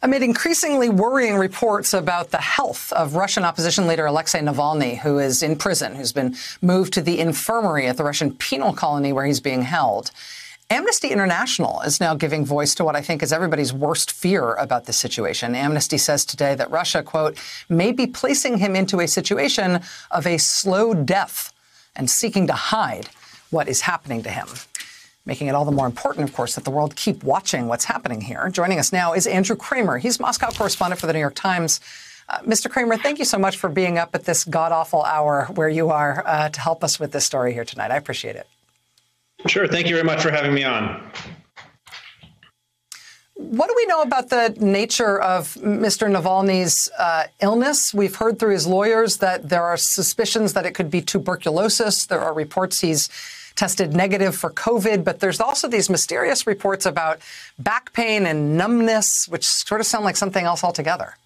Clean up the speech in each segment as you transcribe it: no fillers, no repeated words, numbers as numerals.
Amid increasingly worrying reports about the health of Russian opposition leader Alexei Navalny, who is in prison, who's been moved to the infirmary at the Russian penal colony where he's being held, Amnesty International is now giving voice to what I think is everybody's worst fear about this situation. Amnesty says today that Russia, quote, may be placing him into a situation of a slow death and seeking to hide what is happening to him. Making it all the more important, of course, that the world keep watching what's happening here. Joining us now is Andrew Kramer. He's Moscow correspondent for the New York Times. Mr. Kramer, thank you so much for being up at this god-awful hour where you are to help us with this story here tonight. I appreciate it. Sure. Thank you very much for having me on. What do we know about the nature of Mr. Navalny's illness? We've heard through his lawyers that there are suspicions that it could be tuberculosis. There are reports he's tested negative for COVID, but there's also these mysterious reports about back pain and numbness, which sort of sound like something else altogether.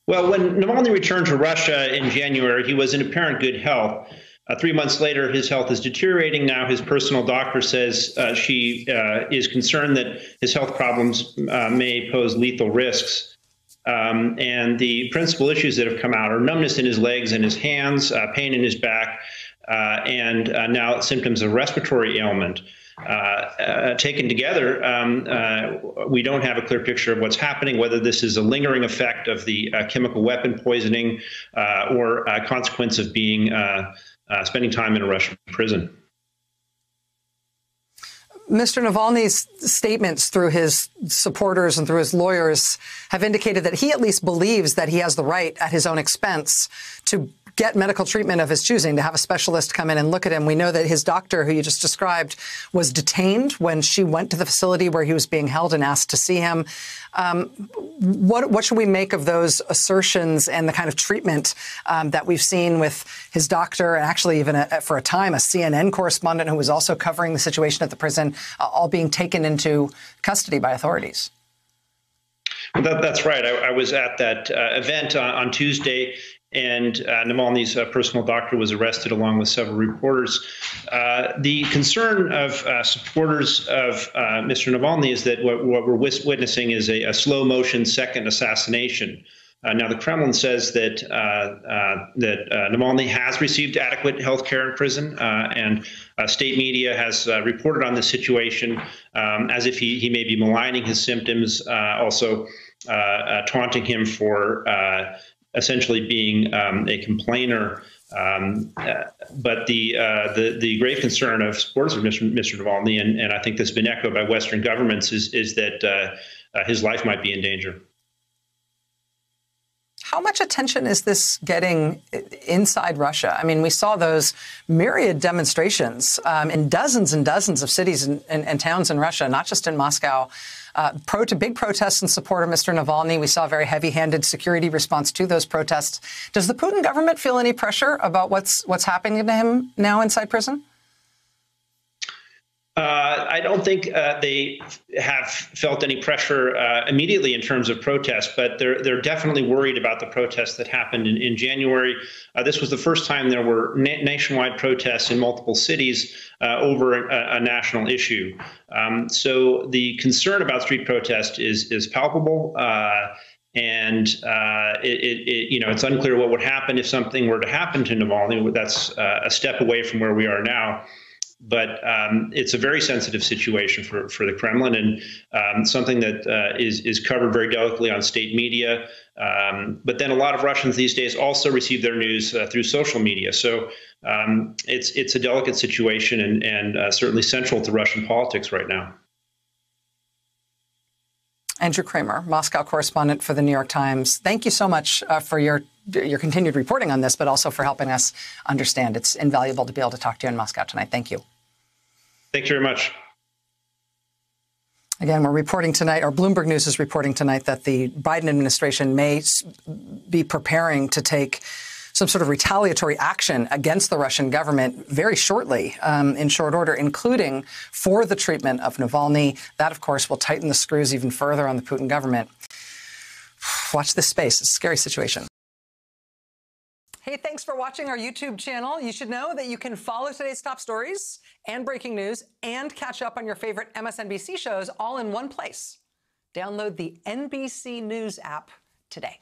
Well, when Navalny returned to Russia in January, he was in apparent good health. 3 months later, his health is deteriorating. Now his personal doctor says she is concerned that his health problems may pose lethal risks. And the principal issues that have come out are numbness in his legs and his hands, pain in his back, and now symptoms of respiratory ailment. Taken together, we don't have a clear picture of what's happening, whether this is a lingering effect of the chemical weapon poisoning or a consequence of being spending time in a Russian prison. Mr. Navalny's statements through his supporters and through his lawyers have indicated that he at least believes that he has the right at his own expense to get medical treatment of his choosing, to have a specialist come in and look at him. We know that his doctor, who you just described, was detained when she went to the facility where he was being held and asked to see him. What should we make of those assertions and the kind of treatment that we've seen with his doctor and actually even for a time a CNN correspondent who was also covering the situation at the prison, all being taken into custody by authorities? Well, that's right. I was at that event on Tuesday, and Navalny's personal doctor was arrested along with several reporters. The concern of supporters of Mr. Navalny is that what we're witnessing is a slow motion second assassination. Now, the Kremlin says that Navalny has received adequate health care in prison, and state media has reported on this situation as if he may be maligning his symptoms, also taunting him for essentially being a complainer. But the grave concern of supporters of Mr. Navalny, and I think this has been echoed by Western governments, is that his life might be in danger. How much attention is this getting inside Russia? I mean, we saw those myriad demonstrations in dozens and dozens of cities and towns in Russia, not just in Moscow. Big protests in support of Mr. Navalny. We saw a very heavy-handed security response to those protests. Does the Putin government feel any pressure about what's happening to him now inside prison? I don't think they have felt any pressure immediately in terms of protests, but they're definitely worried about the protests that happened in January. This was the first time there were nationwide protests in multiple cities over a national issue. So the concern about street protest is palpable. And it's unclear what would happen if something were to happen to Navalny. That's a step away from where we are now. But it's a very sensitive situation for the Kremlin, and something that is covered very delicately on state media. But then a lot of Russians these days also receive their news through social media. So it's a delicate situation and certainly central to Russian politics right now. Andrew Kramer, Moscow correspondent for the New York Times. Thank you so much for your continued reporting on this, but also for helping us understand. It's invaluable to be able to talk to you in Moscow tonight. Thank you. Thank you very much. Again, we're reporting tonight, or Bloomberg News is reporting tonight, that the Biden administration may be preparing to take some sort of retaliatory action against the Russian government very shortly, in short order, including for the treatment of Navalny. That, of course, will tighten the screws even further on the Putin government. Watch this space. It's a scary situation. Hey, thanks for watching our YouTube channel. You should know that you can follow today's top stories and breaking news and catch up on your favorite MSNBC shows all in one place. Download the NBC News app today.